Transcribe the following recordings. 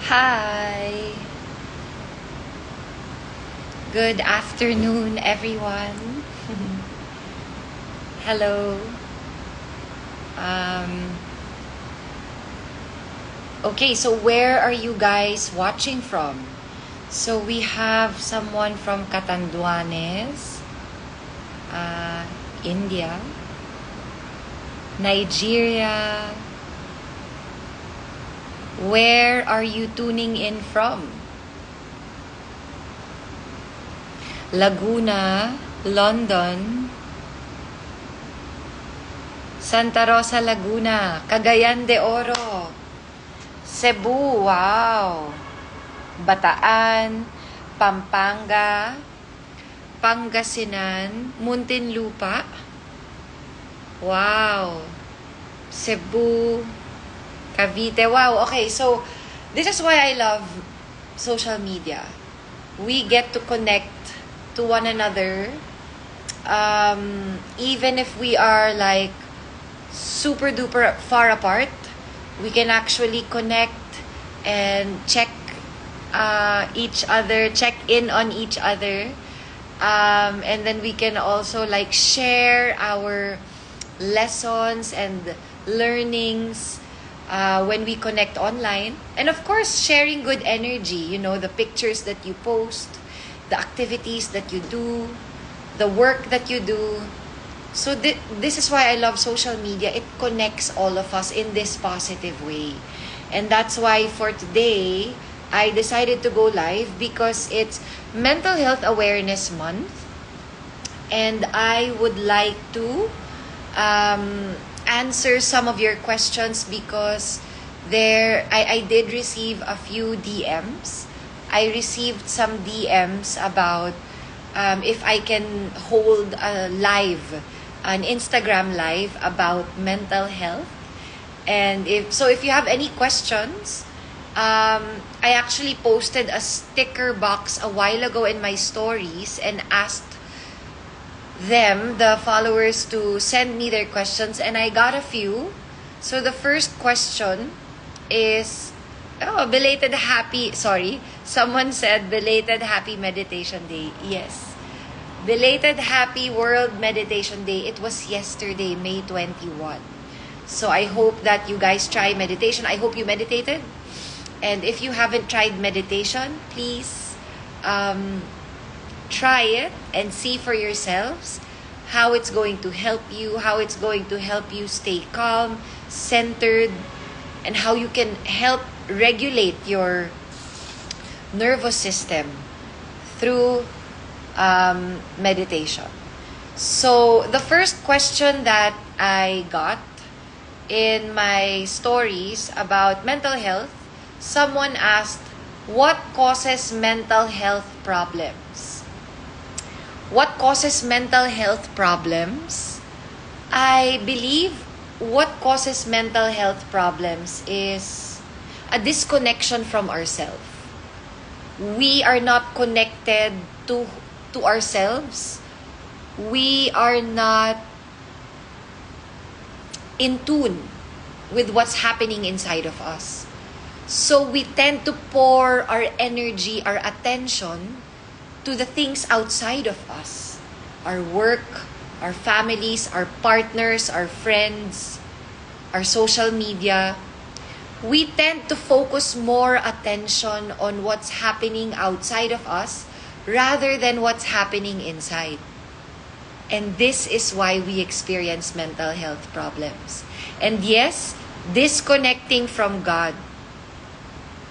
Hi. Good afternoon, everyone. Hello. Um, okay, so where are you guys watching from? So we have someone from Catanduanes, India, Nigeria. Where are you tuning in from? Laguna, London, Santa Rosa, Laguna, Cagayan de Oro, Cebu, wow, Bataan, Pampanga, Pangasinan, Muntinlupa, wow, Cebu, Cavite, wow. Okay, so this is why I love social media. We get to connect to one another, even if we are like super duper far apart. We can actually connect and check each other, check in on each other, and then we can also like share our lessons and learnings when we connect online. And of course, sharing good energy, the pictures that you post, the activities that you do, the work that you do. So this is why I love social media. It connects all of us in this positive way. And that's why for today, I decided to go live because it's Mental Health Awareness Month. And I would like to answer some of your questions because I did receive a few DMs. I received some DMs about if I can hold an Instagram live about mental health. And if you have any questions, I actually posted a sticker box a while ago in my stories and asked the followers, to send me their questions, and I got a few. So the first question is, someone said belated happy meditation day. Yes, belated happy World Meditation Day. It was yesterday, May 21. So I hope that you guys try meditation. I hope you meditated. And if you haven't tried meditation, please try it and see for yourselves how it's going to help you, stay calm, centered, and how you can help regulate your nervous system through meditation. So the first question that I got in my stories about mental health, someone asked, what causes mental health problems? What causes mental health problems? I believe what causes mental health problems is a disconnection from ourselves. We are not connected to ourselves. We are not in tune with what's happening inside of us. So we tend to pour our energy, our attention to the things outside of us. Our work, our families, our partners, our friends, our social media. We tend to focus more attention on what's happening outside of us rather than what's happening inside. And this is why we experience mental health problems. And yes, disconnecting from God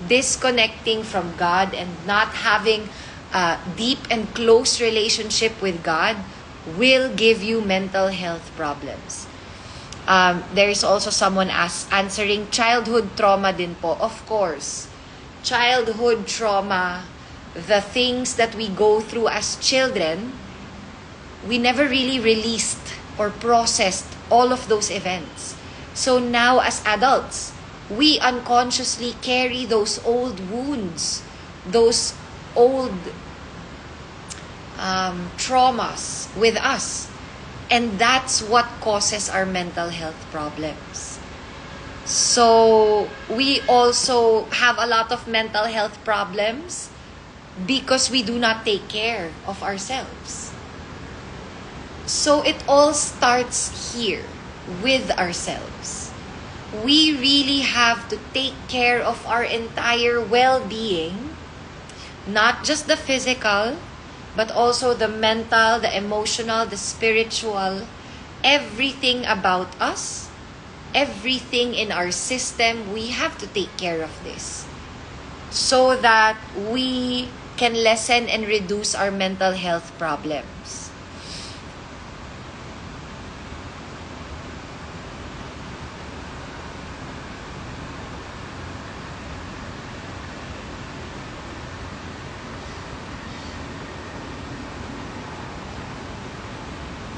and not having a deep and close relationship with God will give you mental health problems. There is also someone answering, childhood trauma din po. Of course, childhood trauma, the things that we go through as children, we never really released or processed all of those events. So now as adults, we unconsciously carry those old wounds, those old traumas with us. And that's what causes our mental health problems. So we also have a lot of mental health problems because we do not take care of ourselves. So it all starts here with ourselves. We really have to take care of our entire well-being, not just the physical, but also the mental, the emotional, the spiritual, everything about us, everything in our system. We have to take care of this so that we can lessen and reduce our mental health problems.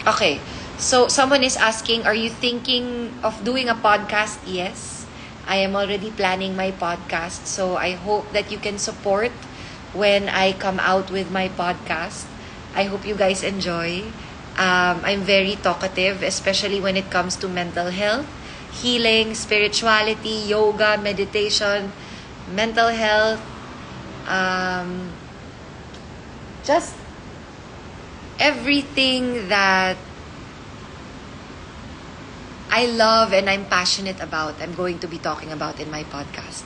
Okay, so someone is asking, are you thinking of doing a podcast? Yes, I am already planning my podcast. So I hope that you can support when I come out with my podcast. I hope you guys enjoy. I'm very talkative, especially when it comes to mental health, healing, spirituality, yoga, meditation, mental health, just everything that I love and I'm passionate about, I'm going to be talking about in my podcast.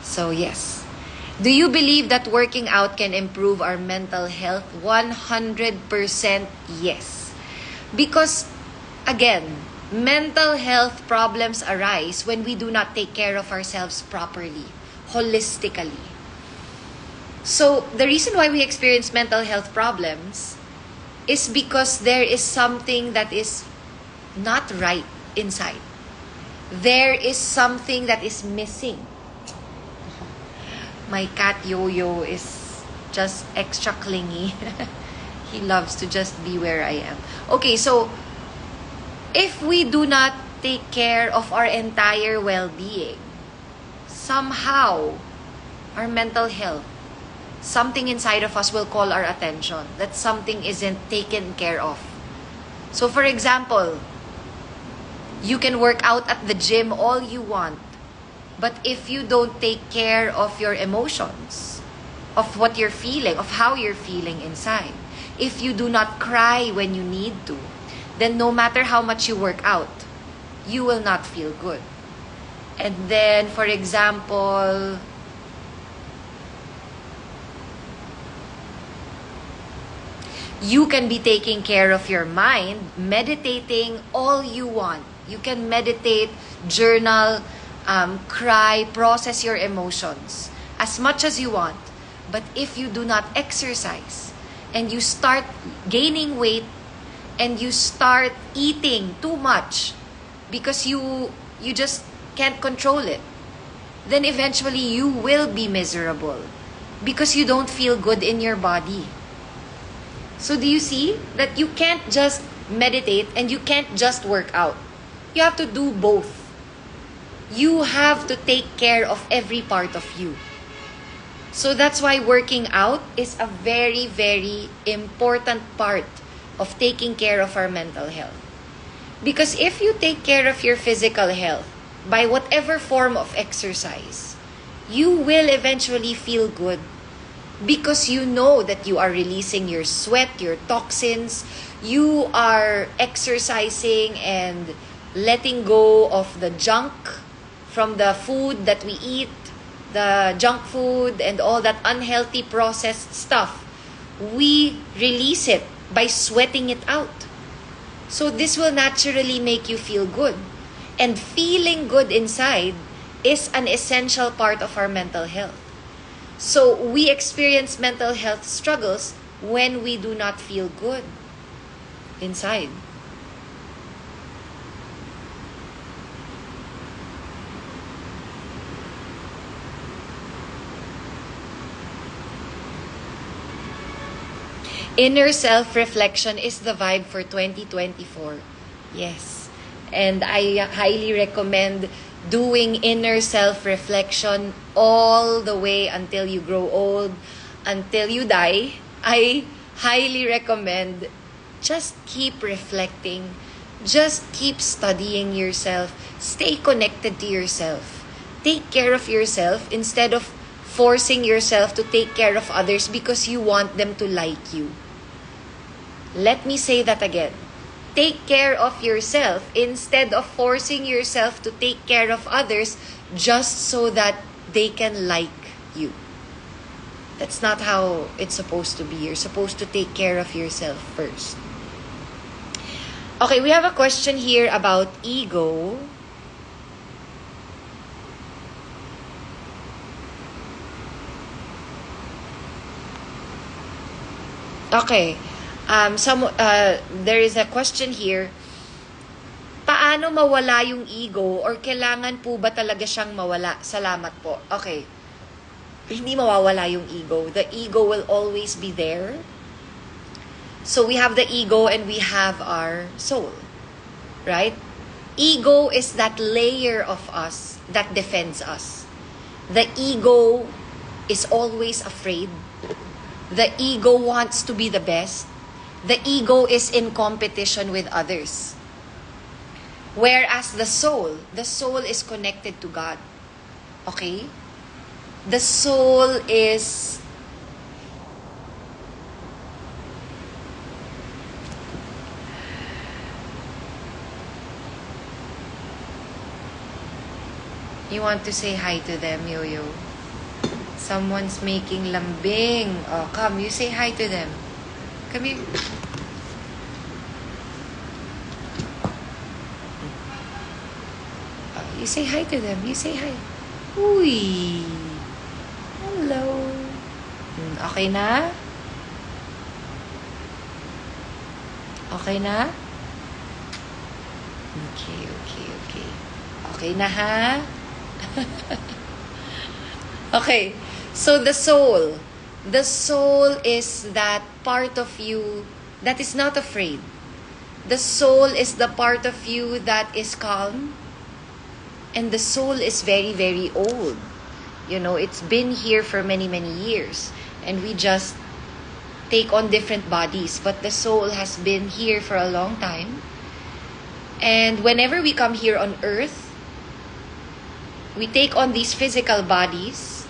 So yes. Do you believe that working out can improve our mental health? 100% yes. Because, again, mental health problems arise when we do not take care of ourselves properly, holistically. So, the reason why we experience mental health problems is because there is something that is not right inside. There is something that is missing. My cat Yo-Yo is just extra clingy. He loves to just be where I am. Okay, so if we do not take care of our entire well-being, somehow our mental health, something inside of us will call our attention that something isn't taken care of. So for example, you can work out at the gym all you want, but if you don't take care of your emotions, of what you're feeling, of how you're feeling inside, if you do not cry when you need to, then no matter how much you work out, you will not feel good. And then, for example, you can be taking care of your mind, meditating all you want. You can meditate, journal, cry, process your emotions as much as you want. But if you do not exercise and you start gaining weight and you start eating too much because you just can't control it, then eventually you will be miserable because you don't feel good in your body. So do you see that you can't just meditate and you can't just work out? You have to do both. You have to take care of every part of you. So that's why working out is a very, very important part of taking care of our mental health. Because if you take care of your physical health by whatever form of exercise, you will eventually feel good because you know that you are releasing your sweat, your toxins, you are exercising and letting go of the junk from the food that we eat, the junk food and all that unhealthy processed stuff. We release it by sweating it out. So this will naturally make you feel good. And feeling good inside is an essential part of our mental health. So we experience mental health struggles when we do not feel good inside. Inner self-reflection is the vibe for 2024. Yes. And I highly recommend doing inner self-reflection all the way until you grow old, until you die. I highly recommend just keep reflecting, Just keep studying yourself. Stay connected to yourself. Take care of yourself instead of forcing yourself to take care of others because you want them to like you. Let me say that again. Take care of yourself instead of forcing yourself to take care of others just so that they can like you. That's not how it's supposed to be. You're supposed to take care of yourself first. Okay, we have a question here about ego. Okay. There is a question here. Paano mawala yung ego or kailangan po ba talaga siyang mawala? Salamat po. Okay. Hindi mawawala yung ego. The ego will always be there. So we have the ego and we have our soul. Right? Ego is that layer of us that defends us. The ego is always afraid. The ego wants to be the best. The ego is in competition with others. Whereas the soul is connected to God. Okay? The soul is You want to say hi to them, Yo-Yo? Someone's making lambing. Oh, come, you say hi to them. Come here. You say hi to them. You say hi. Uy. Hello. Okay na? Okay na? Okay. Okay na ha? Okay. So the soul is that part of you that is not afraid. The soul is the part of you that is calm. And the soul is very, very old. You know, it's been here for many, many years. And we just take on different bodies. But the soul has been here for a long time. And whenever we come here on earth, we take on these physical bodies.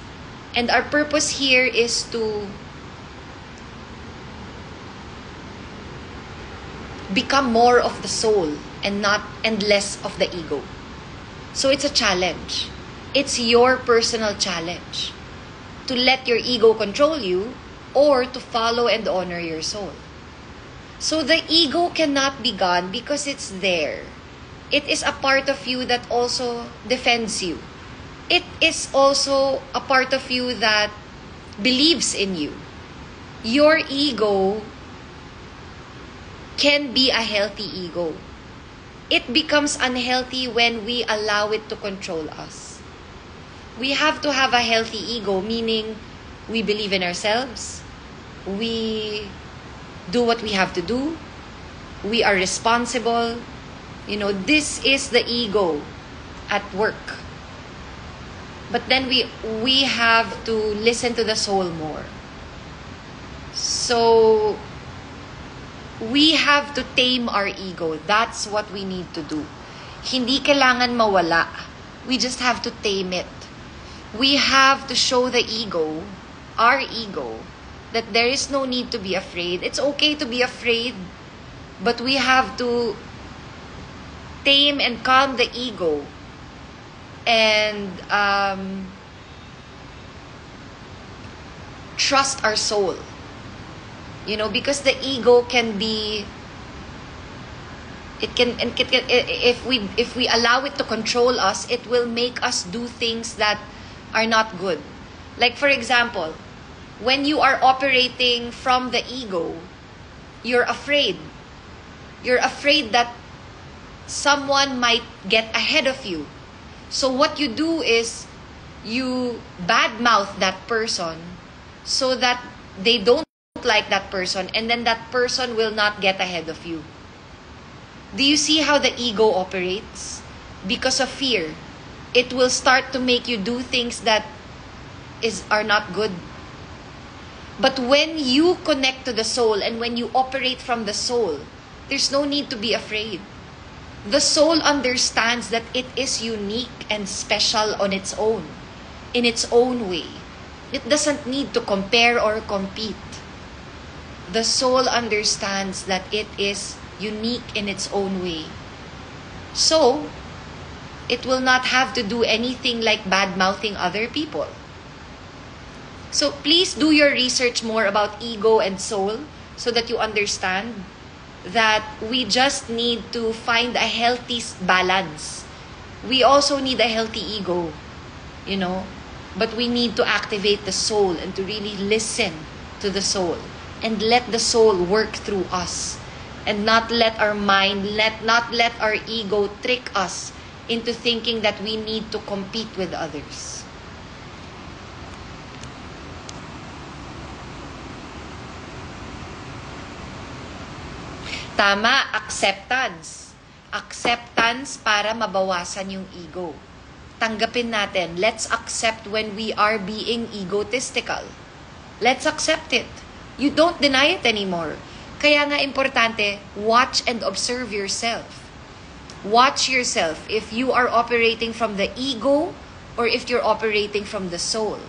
And our purpose here is to become more of the soul and less of the ego. So it's a challenge. It's your personal challenge to let your ego control you or to follow and honor your soul. So the ego cannot be gone because it's there. It is a part of you that also defends you. It is also a part of you that believes in you. Your ego can be a healthy ego. It becomes unhealthy when we allow it to control us. We have to have a healthy ego, meaning we believe in ourselves. We do what we have to do. We are responsible. You know, this is the ego at work. But then we have to listen to the soul more. So we have to tame our ego. That's what we need to do. Hindi kailangan mawala. We just have to tame it. We have to show the ego, our ego, that there is no need to be afraid. It's okay to be afraid, but we have to tame and calm the ego and trust our soul. You know, because the ego can be, if we allow it to control us, it will make us do things that are not good. Like for example, when you are operating from the ego, you're afraid. You're afraid that someone might get ahead of you. So what you do is you badmouth that person so that they don't like that person, and then that person will not get ahead of you. Do you see how the ego operates? Because of fear, it will start to make you do things that are not good. But when you connect to the soul and when you operate from the soul, there's no need to be afraid. The soul understands that it is unique and special on its own, in its own way. It doesn't need to compare or compete. The soul understands that it is unique in its own way. So, it will not have to do anything like bad-mouthing other people. So please do your research more about ego and soul so that you understand that we just need to find a healthy balance. We also need a healthy ego, but we need to activate the soul and to really listen to the soul and let the soul work through us and not let our mind, not let our ego trick us into thinking that we need to compete with others. Tama, acceptance. Acceptance para mabawasan yung ego. Tanggapin natin. Let's accept when we are being egotistical. Let's accept it. You don't deny it anymore. Kaya nga importante, watch and observe yourself. Watch yourself if you are operating from the ego or if you're operating from the soul.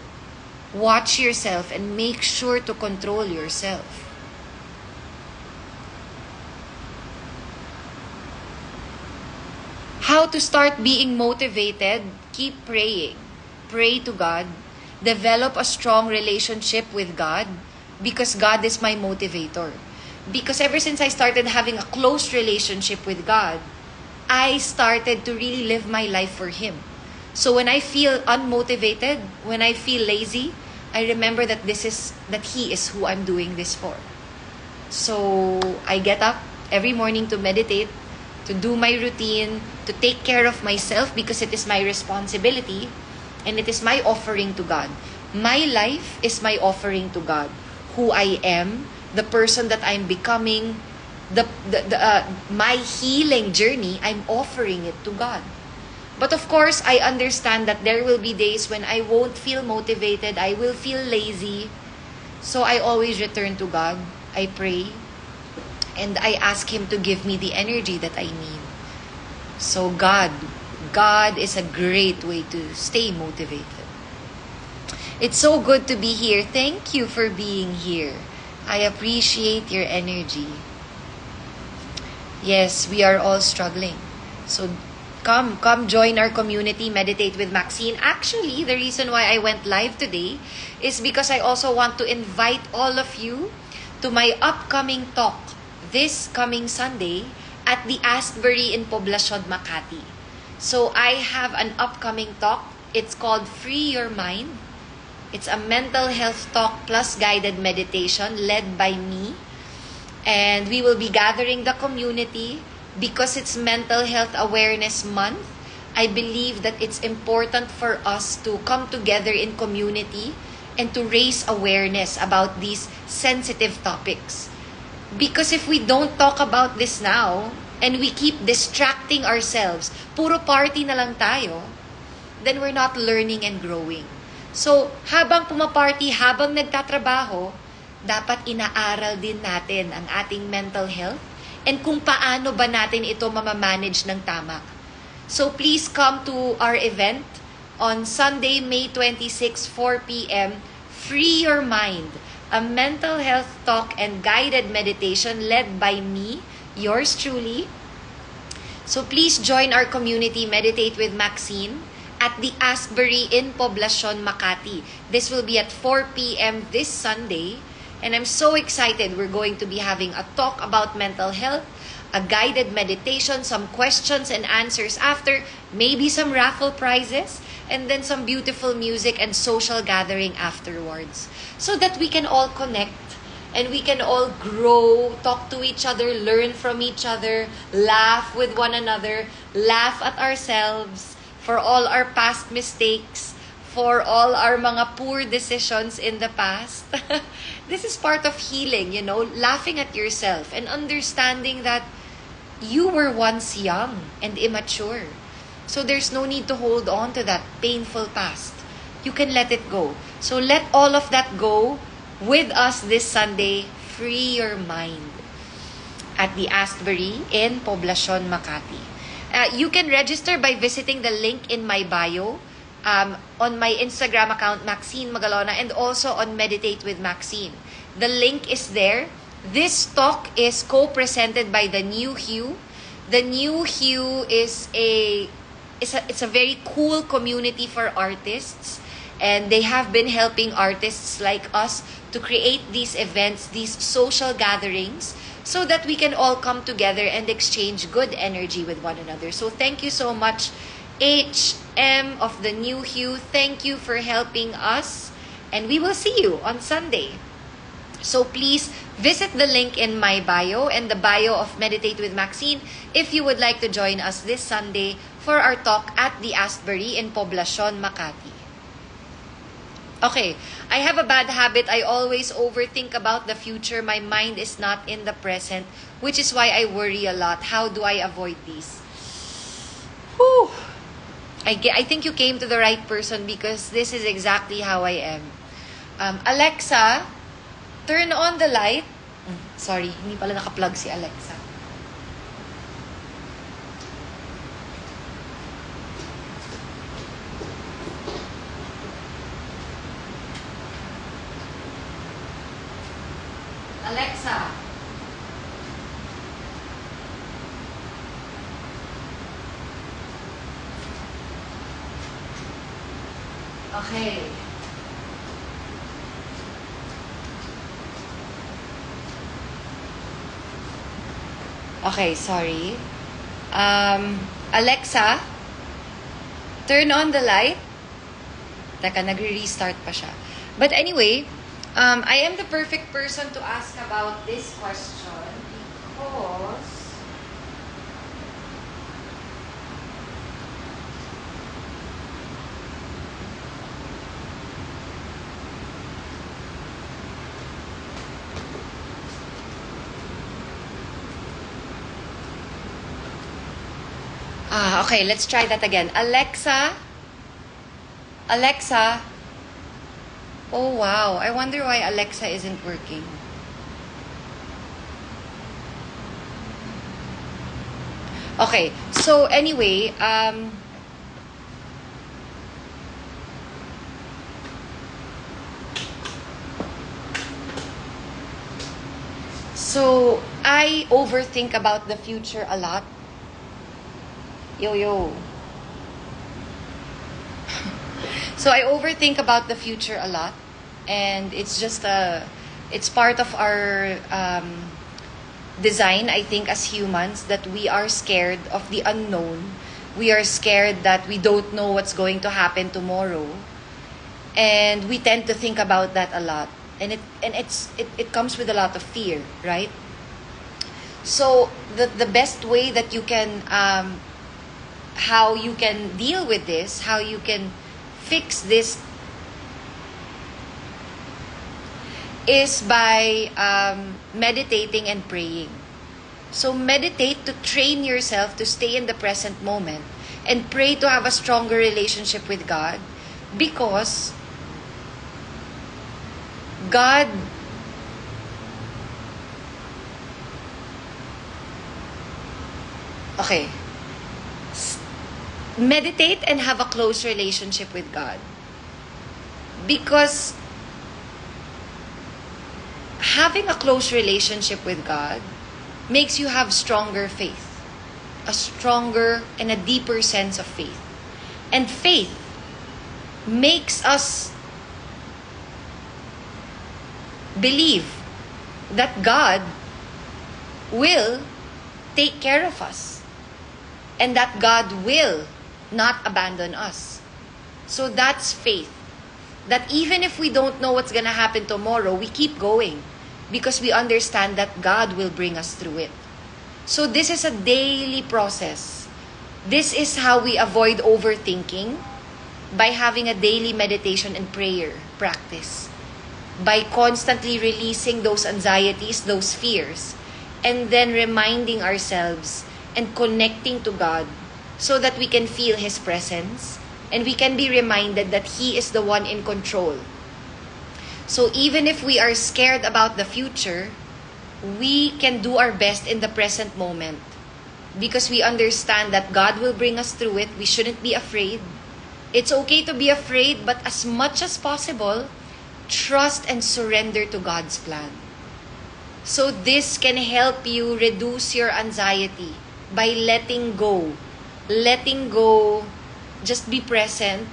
Watch yourself and make sure to control yourself. How to start being motivated? Keep praying. Pray to God. Develop a strong relationship with God because God is my motivator. Because ever since I started having a close relationship with God, I started to really live my life for Him. So when I feel unmotivated, when I feel lazy, I remember that He is who I'm doing this for. So I get up every morning to meditate, to do my routine, to take care of myself because it is my responsibility and it is my offering to God. My life is my offering to God. Who I am, the person that I'm becoming, my healing journey, I'm offering it to God. But of course, I understand that there will be days when I won't feel motivated, I will feel lazy. So I always return to God. I pray. And I ask Him to give me the energy that I need. So God is a great way to stay motivated. It's so good to be here. Thank you for being here. I appreciate your energy. Yes, we are all struggling. So come join our community, Meditate with Maxine. Actually, the reason why I went live today is because I also want to invite all of you to my upcoming talk this coming Sunday at the Asbury in Poblacion, Makati. So I have an upcoming talk. It's called Free Your Mind. It's a mental health talk plus guided meditation led by me. And we will be gathering the community because it's Mental Health Awareness Month. I believe that it's important for us to come together in community and to raise awareness about these sensitive topics. Because if we don't talk about this now, and we keep distracting ourselves, puro party na lang tayo, then we're not learning and growing. So, habang pumaparty, habang nagtatrabaho, dapat inaaral din natin ang ating mental health and kung paano ba natin ito mamamanage ng tama. So, please come to our event on Sunday, May 26, 4 p.m. Free Your Mind, a mental health talk and guided meditation led by me, yours truly. So please join our community, Meditate with Maxine, at the Asbury in Poblacion, Makati. This will be at 4 p.m. this Sunday. And I'm so excited. We're going to be having a talk about mental health, a guided meditation, some questions and answers after, maybe some raffle prizes, and then some beautiful music and social gathering afterwards. So that we can all connect and we can all grow, talk to each other, learn from each other, laugh with one another, laugh at ourselves for all our past mistakes, for all our mga poor decisions in the past. This is part of healing, laughing at yourself and understanding that you were once young and immature. So there's no need to hold on to that painful past. You can let it go. So let all of that go with us this Sunday. Free Your Mind at the Asbury in Poblacion, Makati. You can register by visiting the link in my bio on my Instagram account, Maxine Magalona, and also on Meditate with Maxine. The link is there. This talk is co-presented by the New Hue. The New Hue is it's a very cool community for artists, and they have been helping artists like us to create these events, these social gatherings, so that we can all come together and exchange good energy with one another. So thank you so much, HM of the New Hue. Thank you for helping us, and we will see you on Sunday. So please visit the link in my bio and the bio of Meditate with Maxine if you would like to join us this Sunday for our talk at the Astbury in Poblacion, Makati. Okay, I have a bad habit. I always overthink about the future. My mind is not in the present, which is why I worry a lot. How do I avoid these? Whew. I think you came to the right person because this is exactly how I am. Alexa, turn on the light. Sorry, hindi pala naka-plug si Alexa. Alexa. Okay. Okay, sorry. Alexa, turn on the light. Teka, nagre-restart pa siya. But anyway, I am the perfect person to ask about this question because okay, let's try that again. Alexa. Oh, wow. I wonder why Alexa isn't working. Okay, so anyway, so I overthink about the future a lot. Yo. So I overthink about the future a lot, and it's just it's part of our design, I think, as humans, that we are scared of the unknown. We are scared that we don't know what's going to happen tomorrow, and we tend to think about that a lot, and it comes with a lot of fear, right? So the best way that you can how you can deal with this, how you can fix this, is by meditating and praying. So meditate to train yourself to stay in the present moment, and pray to have a stronger relationship with God, because God meditate and have a close relationship with God, because having a close relationship with God makes you have stronger faith, a stronger and a deeper sense of faith. And faith makes us believe that God will take care of us, and that God will not abandon us. So that's faith. That even if we don't know what's gonna happen tomorrow, we keep going, because we understand that God will bring us through it. So this is a daily process. This is how we avoid overthinking, by having a daily meditation and prayer practice, by constantly releasing those anxieties, those fears, and then reminding ourselves and connecting to God, so that we can feel His presence and we can be reminded that He is the one in control. So even if we are scared about the future, we can do our best in the present moment because we understand that God will bring us through it. We shouldn't be afraid. It's okay to be afraid, but as much as possible, trust and surrender to God's plan. So this can help you reduce your anxiety by letting go. Letting go, just be present.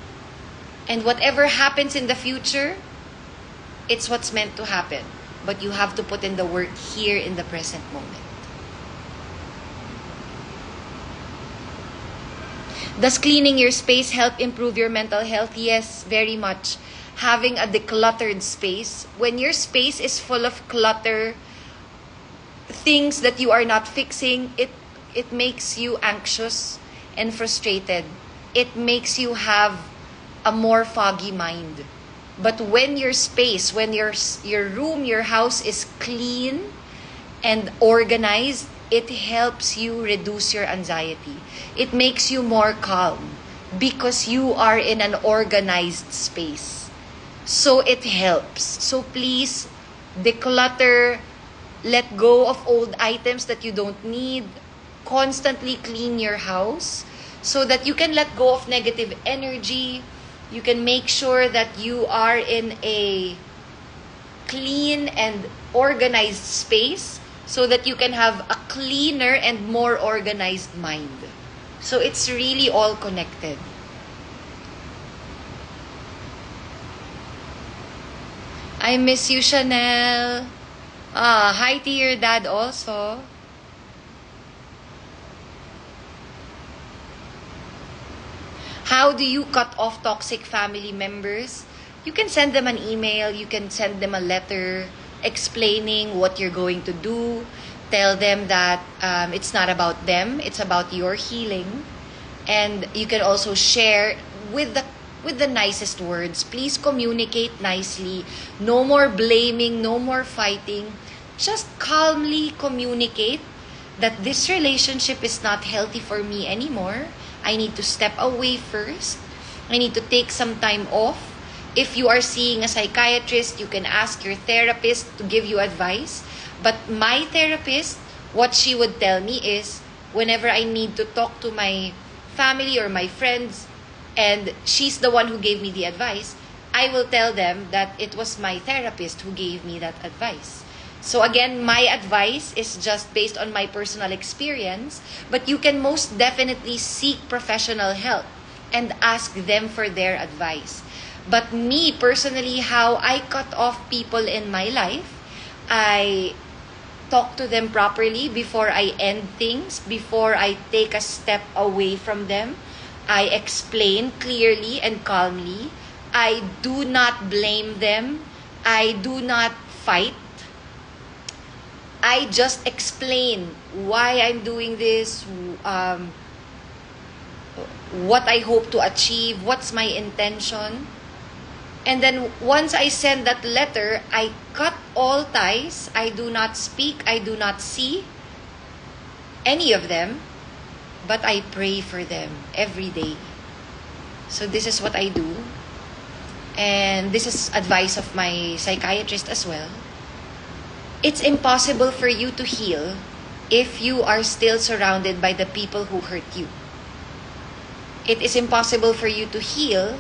And whatever happens in the future, it's what's meant to happen. But you have to put in the work here in the present moment. Does cleaning your space help improve your mental health? Yes, very much. Having a decluttered space. When your space is full of clutter, things that you are not fixing, it makes you anxious and frustrated. It makes you have a more foggy mind. But when your space, when your room, your house is clean and organized, it helps you reduce your anxiety. It makes you more calm because you are in an organized space. So it helps. So please declutter, let go of old items that you don't need. Constantly clean your house so that you can let go of negative energy. You can make sure that you are in a clean and organized space so that you can have a cleaner and more organized mind. So it's really all connected. I miss you, Chanel. Hi to your dad also. How do you cut off toxic family members? You can send them an email, you can send them a letter explaining what you're going to do. Tell them that it's not about them, it's about your healing. And you can also share with the nicest words. Please communicate nicely. No more blaming, no more fighting. Just calmly communicate that this relationship is not healthy for me anymore. I need to step away first. I need to take some time off. If you are seeing a psychiatrist, you can ask your therapist to give you advice. But my therapist, what she would tell me is, whenever I need to talk to my family or my friends, and she's the one who gave me the advice, I will tell them that it was my therapist who gave me that advice. So again, my advice is just based on my personal experience, but you can most definitely seek professional help and ask them for their advice. But me personally, how I cut off people in my life, I talk to them properly before I end things, before I take a step away from them. I explain clearly and calmly. I do not blame them. I do not fight. I just explain why I'm doing this, what I hope to achieve, what's my intention. And then once I send that letter, I cut all ties. I do not speak, I do not see any of them, but I pray for them every day. So this is what I do. And this is advice of my psychiatrist as well. It's impossible for you to heal if you are still surrounded by the people who hurt you. It is impossible for you to heal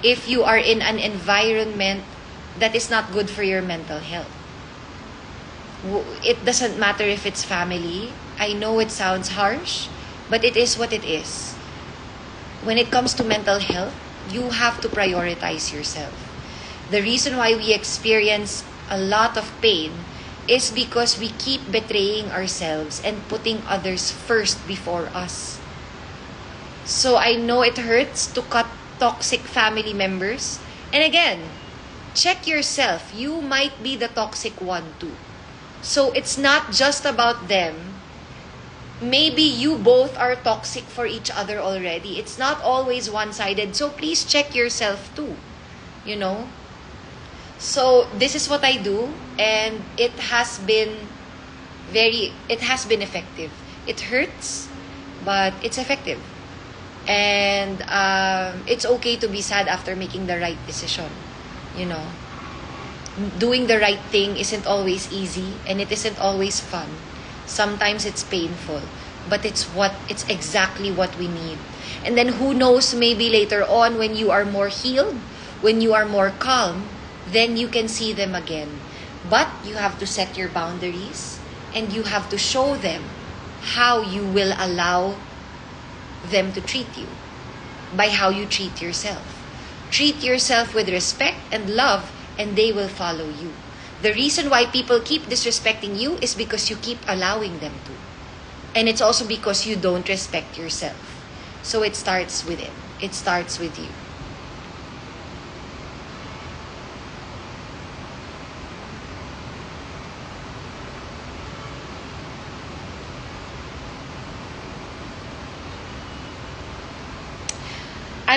if you are in an environment that is not good for your mental health. It doesn't matter if it's family. I know it sounds harsh, but it is what it is. When it comes to mental health, you have to prioritize yourself. The reason why we experience a lot of pain is because we keep betraying ourselves and putting others first before us. So I know it hurts to cut toxic family members. And again, check yourself. You might be the toxic one too. So it's not just about them. Maybe you both are toxic for each other already. It's not always one-sided. So please check yourself too. You know? So this is what I do, and it has been effective. It hurts, but it's effective. And it's okay to be sad after making the right decision. You know, doing the right thing isn't always easy, and it isn't always fun. Sometimes it's painful. but it's exactly what we need. And then who knows, maybe later on when you are more healed, when you are more calm, then you can see them again. But you have to set your boundaries and you have to show them how you will allow them to treat you, by how you treat yourself. Treat yourself with respect and love, and they will follow you. The reason why people keep disrespecting you is because you keep allowing them to. And it's also because you don't respect yourself. So it starts with it. It starts with you.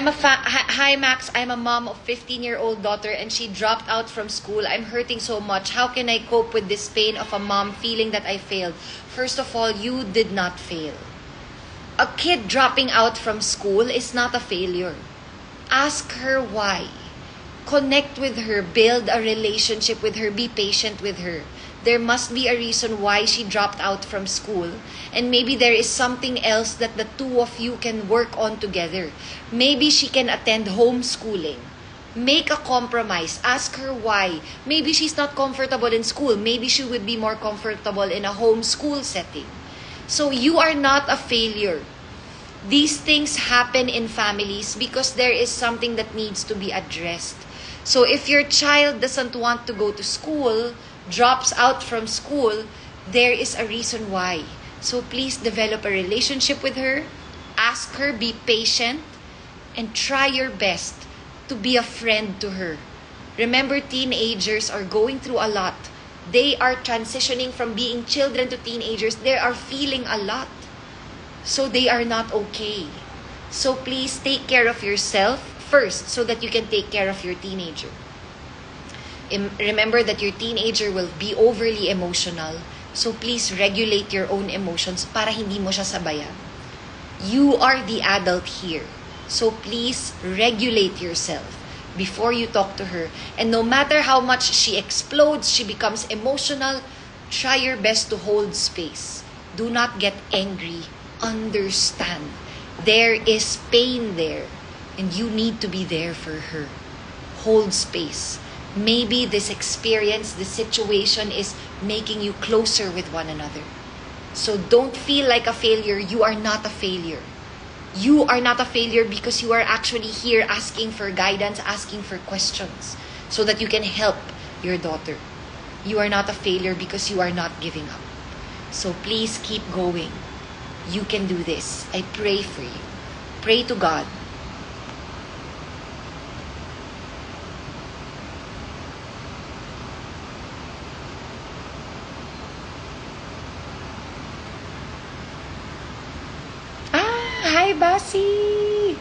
Hi Max, I'm a mom of 15-year-old daughter and she dropped out from school. I'm hurting so much. How can I cope with this pain of a mom feeling that I failed? First of all, you did not fail. A kid dropping out from school is not a failure. Ask her why. Connect with her, build a relationship with her, be patient with her. There must be a reason why she dropped out from school. And maybe there is something else that the two of you can work on together. Maybe she can attend homeschooling. Make a compromise. Ask her why. Maybe she's not comfortable in school. Maybe she would be more comfortable in a homeschool setting. So you are not a failure. These things happen in families because there is something that needs to be addressed. So if your child doesn't want to go to school, drops out from school, there is a reason why. So please develop a relationship with her, ask her, be patient, and try your best to be a friend to her. Remember, teenagers are going through a lot. They are transitioning from being children to teenagers. They are feeling a lot. So they are not okay. So please take care of yourself first so that you can take care of your teenager. Remember that your teenager will be overly emotional. So please regulate your own emotions para hindi mo siya sabayan. You are the adult here. So please regulate yourself before you talk to her. And no matter how much she explodes, she becomes emotional, try your best to hold space. Do not get angry. Understand. There is pain there. And you need to be there for her. Hold space. Maybe this experience, this situation is making you closer with one another. So don't feel like a failure. You are not a failure. You are not a failure because you are actually here asking for guidance, asking for questions so that you can help your daughter. You are not a failure because you are not giving up. So please keep going. You can do this. I pray for you. Pray to God. Hi, Basi!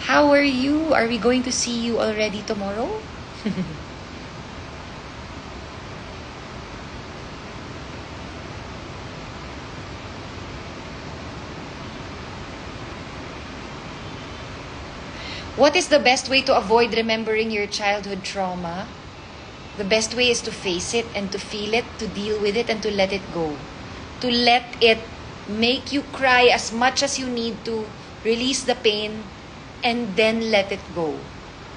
How are you? Are we going to see you already tomorrow? What is the best way to avoid remembering your childhood trauma? The best way is to face it and to feel it, to deal with it and to let it go. To let it make you cry as much as you need to, release the pain, and then let it go.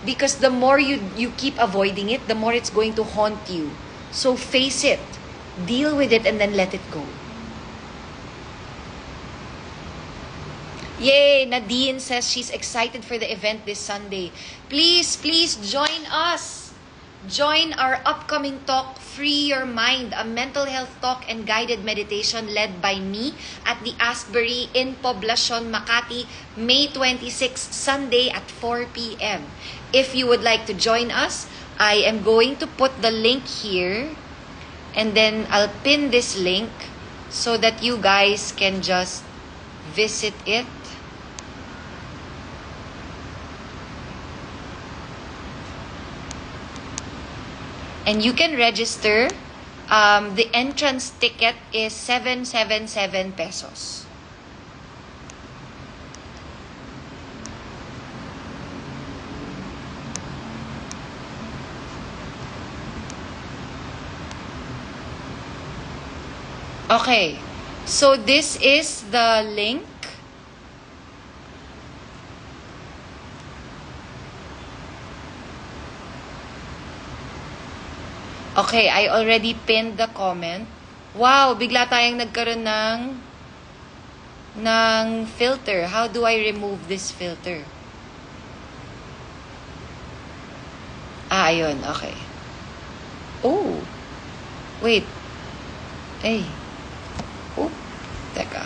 Because the more you keep avoiding it, the more it's going to haunt you. So face it, deal with it, and then let it go. Yay! Nadine says she's excited for the event this Sunday. Please join us. Join our upcoming talk, Free Your Mind, a mental health talk and guided meditation led by me at the Asbury in Poblacion, Makati, May 26, Sunday at 4 p.m. If you would like to join us, I am going to put the link here and then I'll pin this link so that you guys can just visit it. And you can register. The entrance ticket is 777 pesos. Okay. So this is the link. Okay, I already pinned the comment. Wow, bigla tayong nagkaroon ng filter. How do I remove this filter? Ah, ayun. Okay. Oh. Wait. Ay. Oh. Teka.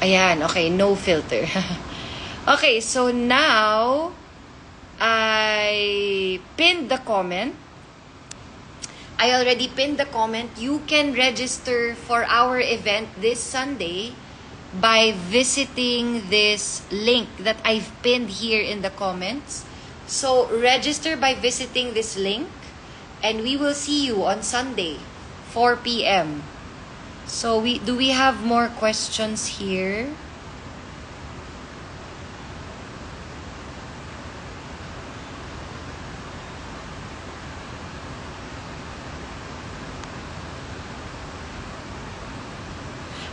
Ayan. Okay. No filter. Okay. So now, I pinned the comment. I already pinned the comment. You can register for our event this Sunday by visiting this link that I've pinned here in the comments. So register by visiting this link, and we will see you on Sunday, 4 p.m. So do we have more questions here?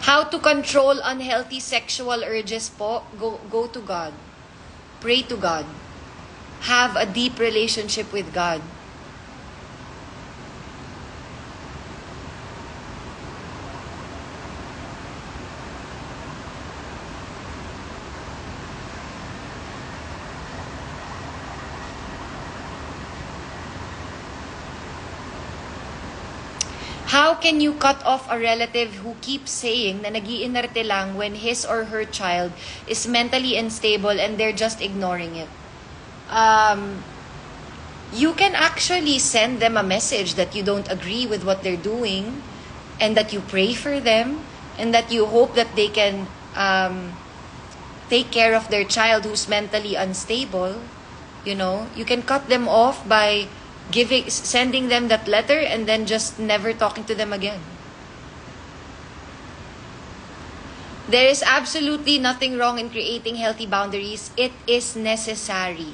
How to control unhealthy sexual urges po? Go to God. Pray to God. Have a deep relationship with God. How can you cut off a relative who keeps saying na nag-iinarte lang when his or her child is mentally unstable and they're just ignoring it? You can actually send them a message that you don't agree with what they're doing, and that you pray for them, and that you hope that they can take care of their child who's mentally unstable. You know, you can cut them off by sending them that letter and then just never talking to them again. There is absolutely nothing wrong in creating healthy boundaries. It is necessary.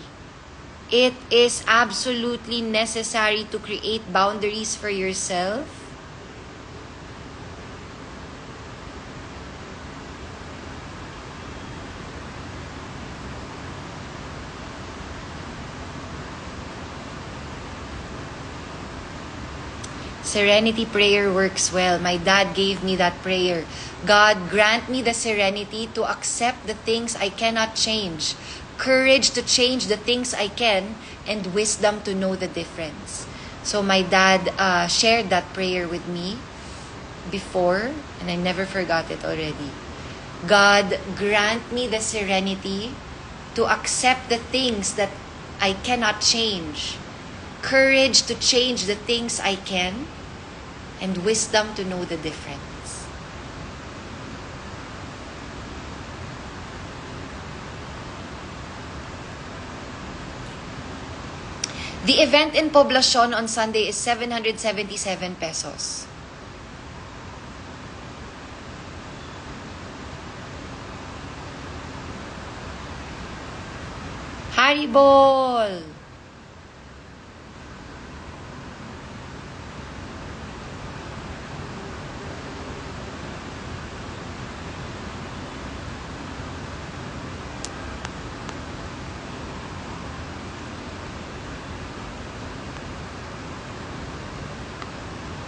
It is absolutely necessary to create boundaries for yourself. Serenity prayer works well. My dad gave me that prayer. God, grant me the serenity to accept the things I cannot change, courage to change the things I can, and wisdom to know the difference. So my dad shared that prayer with me before, and I never forgot it already. God, grant me the serenity to accept the things that I cannot change, courage to change the things I can, and wisdom to know the difference. The event in Poblacion on Sunday is 777 pesos. Haribol!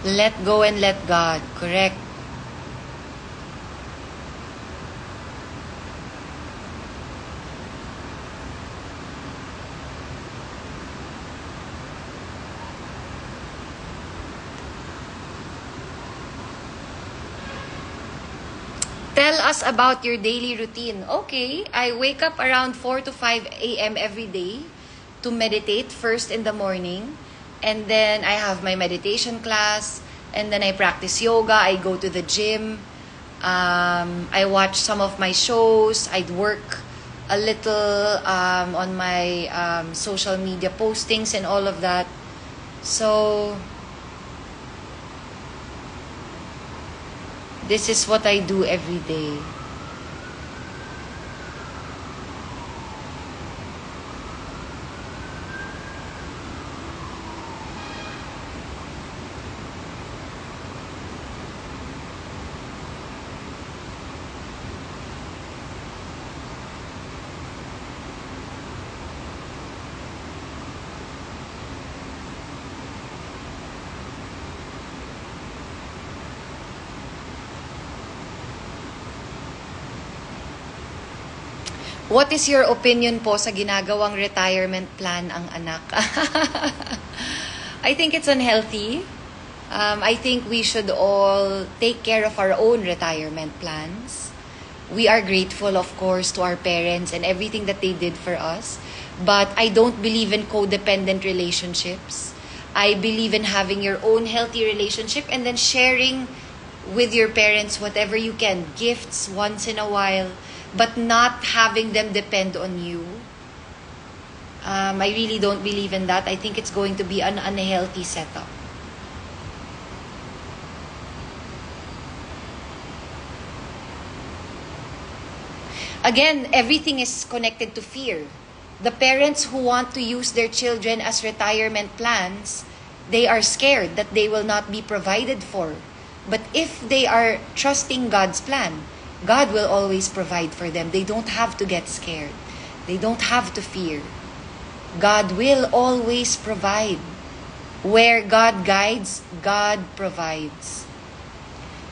Let go and let God. Correct. Tell us about your daily routine. Okay, I wake up around 4 to 5 a.m. every day to meditate first in the morning. And then I have my meditation class. And then I practice yoga. I go to the gym. I watch some of my shows. I'd work a little on my social media postings and all of that. So this is what I do every day. What is your opinion po sa ginagawang retirement plan ang anak? I think it's unhealthy. I think we should all take care of our own retirement plans. We are grateful, of course, to our parents and everything that they did for us. But I don't believe in codependent relationships. I believe in having your own healthy relationship and then sharing with your parents whatever you can. Gifts once in a while, but not having them depend on you. I really don't believe in that. I think it's going to be an unhealthy setup. Again, everything is connected to fear. The parents who want to use their children as retirement plans, they are scared that they will not be provided for. But if they are trusting God's plan, God will always provide for them. They don't have to get scared. They don't have to fear. God will always provide. Where God guides, God provides.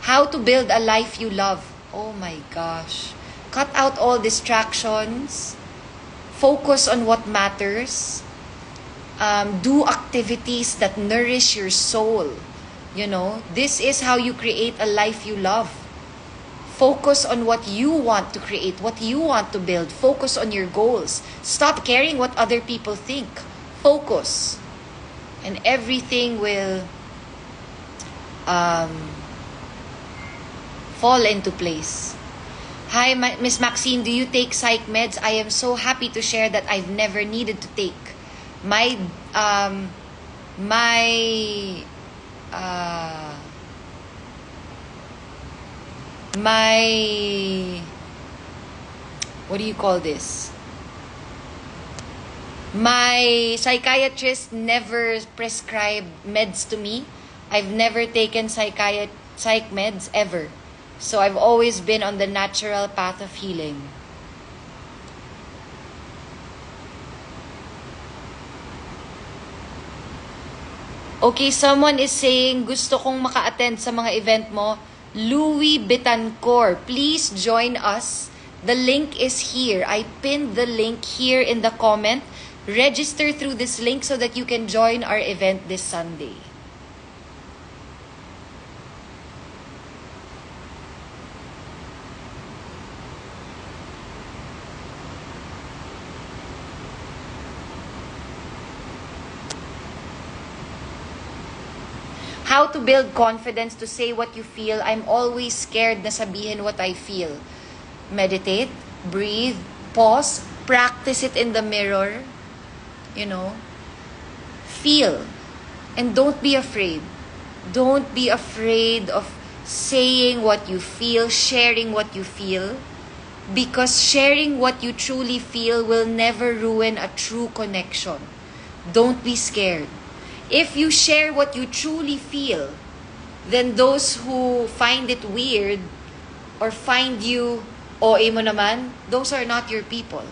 How to build a life you love. Oh my gosh. Cut out all distractions. Focus on what matters. Do activities that nourish your soul. You know, this is how you create a life you love. Focus on what you want to create, what you want to build. Focus on your goals. Stop caring what other people think. Focus. And everything will fall into place. Hi, Miss Maxine, do you take psych meds? I am so happy to share that I've never needed to take. My what do you call this? My psychiatrist never prescribed meds to me. I've never taken psych meds ever. So I've always been on the natural path of healing. Okay, someone is saying, gusto kong maka-attend sa mga event mo. Louis Betancourt, please join us. The link is here. I pinned the link here in the comment. Register through this link so that you can join our event this Sunday. How to build confidence to say what you feel. I'm always scared na sabihin what I feel. Meditate, breathe, pause, practice it in the mirror. You know, feel. And don't be afraid. Don't be afraid of saying what you feel, sharing what you feel. Because sharing what you truly feel will never ruin a true connection. Don't be scared. If you share what you truly feel, then those who find it weird or find you, OA mo naman, those are not your people.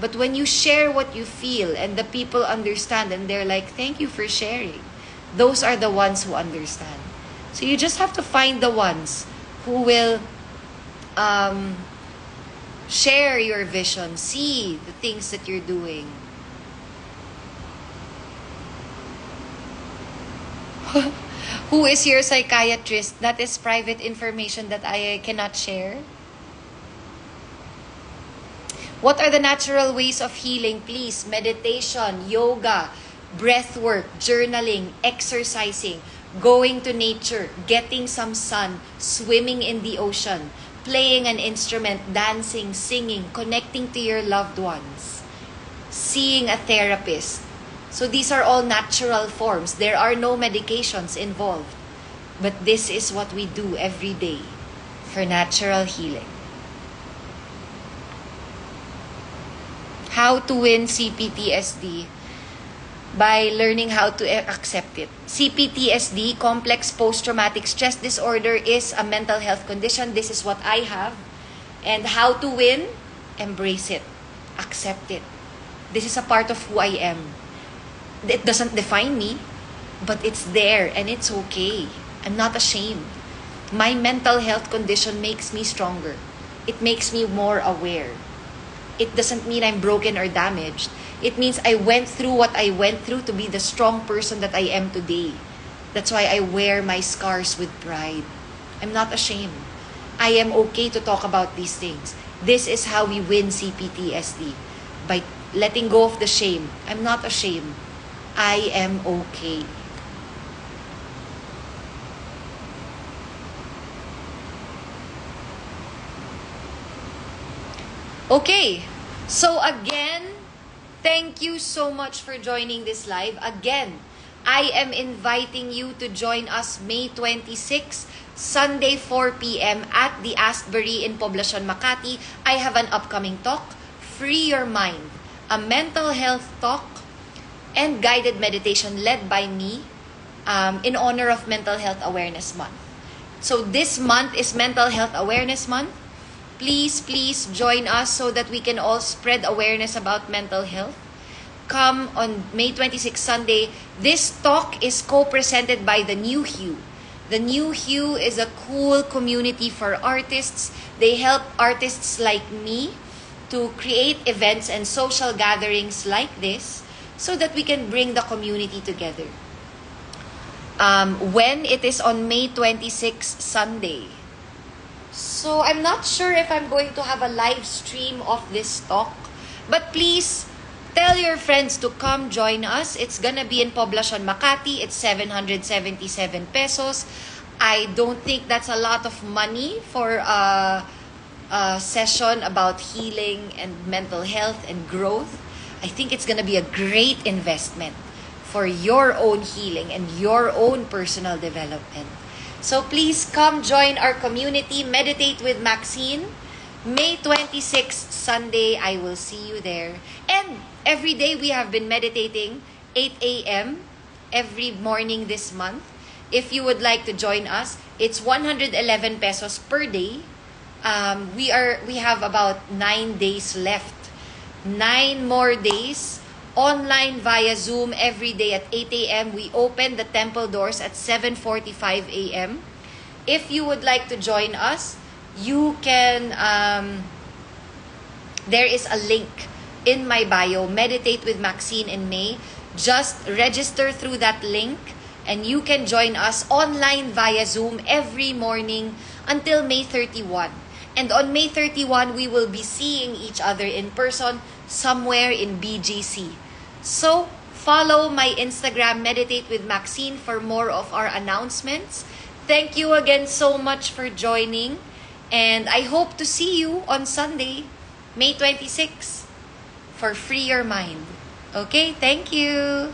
But when you share what you feel and the people understand and they're like, thank you for sharing, those are the ones who understand. So you just have to find the ones who will share your vision, see the things that you're doing. Who is your psychiatrist? That is private information that I cannot share. What are the natural ways of healing? Please, meditation, yoga, breath work, journaling, exercising, going to nature, getting some sun, swimming in the ocean, playing an instrument, dancing, singing, connecting to your loved ones, seeing a therapist. So these are all natural forms. There are no medications involved. But this is what we do every day for natural healing. How to win CPTSD? By learning how to accept it. CPTSD, complex post-traumatic stress disorder, is a mental health condition. This is what I have. And how to win? Embrace it. Accept it. This is a part of who I am. It doesn't define me, but it's there and it's okay. I'm not ashamed. My mental health condition makes me stronger. It makes me more aware. it doesn't mean I'm broken or damaged. It means I went through what I went through to be the strong person that I am today. That's why I wear my scars with pride. I'm not ashamed. I am okay to talk about these things. This is how we win CPTSD. By letting go of the shame. I'm not ashamed. I am okay. Okay. So again, thank you so much for joining this live. Again, I am inviting you to join us May 26, Sunday 4 p.m. at the Astbury in Poblacion, Makati. I have an upcoming talk, Free Your Mind, a mental health talk and guided meditation led by me in honor of Mental Health Awareness Month. So this month is Mental Health Awareness Month. Please join us so that we can all spread awareness about mental health. Come on May 26, Sunday. This talk is co-presented by the New Hue. The New Hue is a cool community for artists. They help artists like me to create events and social gatherings like this so that we can bring the community together. When it is on May 26, Sunday. So I'm not sure if I'm going to have a live stream of this talk. But please, tell your friends to come join us. It's gonna be in Poblacion, Makati. It's 777 pesos. I don't think that's a lot of money for a session about healing and mental health and growth. I think it's gonna be a great investment for your own healing and your own personal development. So please come join our community. Meditate with Maxine. May 26th, Sunday, I will see you there. And every day we have been meditating 8 a.m. every morning this month. If you would like to join us, it's 111 pesos per day. We have about 9 days left. 9 more days. Online via Zoom every day at 8 a.m. We open the temple doors at 7:45 a.m. If you would like to join us, you can, there is a link in my bio, Meditate with Maxine in May. Just register through that link and you can join us online via Zoom every morning until May 31. And on May 31, we will be seeing each other in person somewhere in BGC. So, follow my Instagram, Meditate with Maxine, for more of our announcements. Thank you again so much for joining. And I hope to see you on Sunday, May 26, for Free Your Mind. Okay, thank you.